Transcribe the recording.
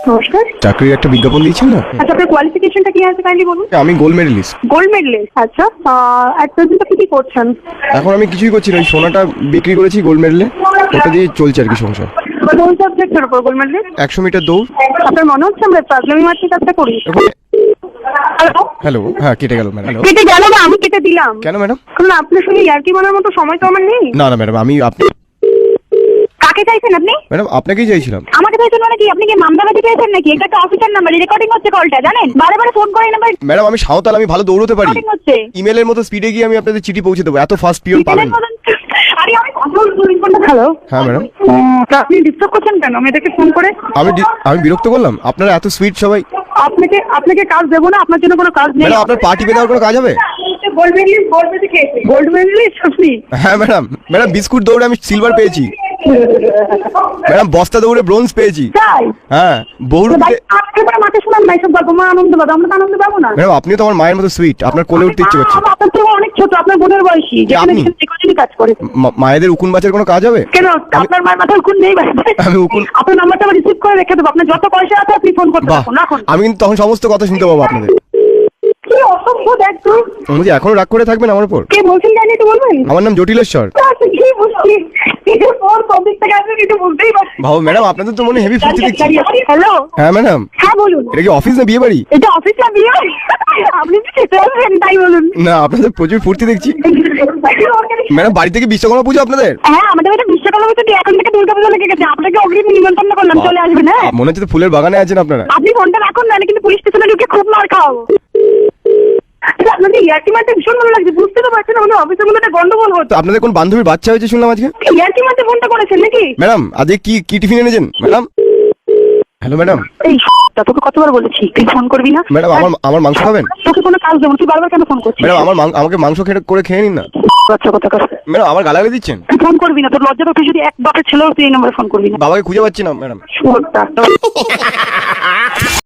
নমস্কার। চাকরির একটা বিজ্ঞাপন দিয়েছেন না? আচ্ছা, আপনার কোয়ালিফিকেশনটা কি আছে কাইন্ডলি বলুন। আমি গোল্ড মেডেলিস্ট। গোল্ড মেডেলিস্ট, আচ্ছা। অ্যাট প্রেজেন্ট আপনি কি করছেন? এখন আমি কিছুই করছি না, ওই সোনাটা বিক্রি করেছি গোল্ড মেডেলে, ওটা দিয়ে চলছে আর কি সংসার। কোন সাবজেক্টের উপর গোল্ড মেডেলিস্ট? 100 মিটার দৌড়। আপনার মনে হচ্ছে আমরা পাগলামি মারছি কাজটা করি? হ্যালো, হ্যালো, হ্যাঁ কেটে গেল ম্যাডাম। কেটে গেল না, আমি কেটে দিলাম। কেন ম্যাডাম? কারণ আপনার সঙ্গে ইয়ার্কি মারার মতো সময় তো আমার নেই। না না ম্যাডাম, আপনি কাকে চাইছেন আপনি? ম্যাডাম আপনাকেই চাইছিলাম। আমাকে চাইছেন মানে কি? আপনি কি মামদাবাদি পেয়েছেন নাকি? এটা একটা অফিসার নাম্বার, রেকর্ডিং হচ্ছে কলটা, জানেন? বারে বারে ফোন করে নাম্বার ম্যাডাম আমি সাঁওতাল, আমি ভালো দৌড়তে পারি। রেকর্ডিং হচ্ছে। ইমেলের মতো স্পিডে গিয়ে আমি আপনাদের চিঠি পৌঁছে দেবো, এত ফাস্ট পিওন পাবেন না। আরে আমি কথা বলছি। হ্যালো, হ্যাঁ ম্যাডাম। আপনি ডিস্টার্ব করছেন কেন মেয়েটাকে ফোন করে? আমি বিরক্ত করলাম? আপনারা এত সুইট সবাই। আপনাকে কাজ দেবো না, আপনার জন্য কোনো কাজ নেই। ম্যাডাম আপনার পার্টি পেয়ে দেওয়ার কোনো কাজ হবে? গোল্ড মেডেলিস্ট আপনি? হ্যাঁ ম্যাডাম। ম্যাডাম বিস্কুট দৌড়ে আমি সিলভার পেয়েছি। ম্যাডাম বস্তা দৌড়ে ব্রোঞ্জ পেয়েছি। তাই? হ্যাঁ বহুরূপীতে। আপনার মাকে শোনান না, এইসব গল্প। মা আনন্দ পাবে, আমরা তো আনন্দ পাবো না। ম্যাডাম আপনি তো আমার মায়ের মতো সুইট, আপনার কোলে উঠতে ইচ্ছে করছে। আপনার তো অনেক ছোট, আপনার বোনের বয়সী, যেখানে আপনি? যেখানে কাজ করে। মায়েদের উকুন বাঁচার কোনো কাজ হবে? কেন আপনার মায়ের মাথায় উকুন নেই? আমি উকুন। আপনার নাম্বারটা আমি রিসিভ করে রেখে দেবো, আপনার যত পয়সা আছে আপনি ফোন করতে বাহ, থাকুন। রাখুন। আমি কিন্তু তখন সমস্ত কথা শুনতে পাবো আপনাদের। কি অসভ্য দেখ তুই। বলছি এখনো রাগ করে থাকবেন আমার উপর? কে বলছেন জানি তো বলবেন? আমার নাম জটিলেশ্বর। আচ্ছা, কি বুঝছি? এটা ফোন কবে থেকে আসবে কিছু বুঝতেই পারছি। ভাবো ম্যাডাম আপনাদের তো মনে হেভি ফুর্তি দেখছি। হ্যালো, হ্যাঁ ম্যাডাম। হ্যাঁ বলুন। এটা কি অফিস না বিয়ে বাড়ি? এটা অফিস না বিয়ে? আপনি কি খেতে আসবেন তাই বলুন। না আপনাদের প্রচুর ফুর্তি দেখছি। ম্যাডাম বাড়ি থেকে বিশ্বকর্মা পুজো আপনাদের? হ্যাঁ, আমাদের বাড়িতে বিশ্বকর্মা পুজো এখন থেকে দুর্গা পুজো লেগে গেছে। আপনাকে অগ্রিম নিমন্ত্রণ করলাম, চলে আসবেন। হ্যাঁ মনে হচ্ছে তো ফুলের বাগানে আছেন আপনারা। আপনি ফোনটা রাখুন, না কিন্তু পুলিশ স্টেশনে ঢুকে খুব মার খাওয়াবো। আপনাদের ইয়ার্কি মারতে ভীষণ ভালো লাগছে, বুঝতে তো পারছেন আমাদের অফিসের মধ্যে একটা গন্ডগোল তো হচ্ছে। আপনাদের কোন বান্ধবীর বাচ্চা হয়েছে শুনলাম আজকে? ইয়ার্কি মারতে ফোনটা করেছেন নাকি? ম্যাডাম আজকে কি টিফিন এনেছেন ম্যাডাম? Hello madam. এই তোকে কতবার বলেছি তুই ফোন করবি না? ম্যাডাম আমার মাংস খাবেন? তোকে কোনো কাজ দেবো, তুই বারবার কেন ফোন করছিস? ম্যাডাম আমাকে মাংস করে খেয়ে নিন না। আচ্ছা, কথা কথা ম্যাডাম আমার গালাগালি দিচ্ছেন? তুই ফোন করবি না, তোর লজ্জা তো, তুই যদি এক বাপের ছিল তুই এই নম্বরে ফোন করবি না। বাবাকে খুঁজে পাচ্ছি না ম্যাডাম। শুয়োরটা।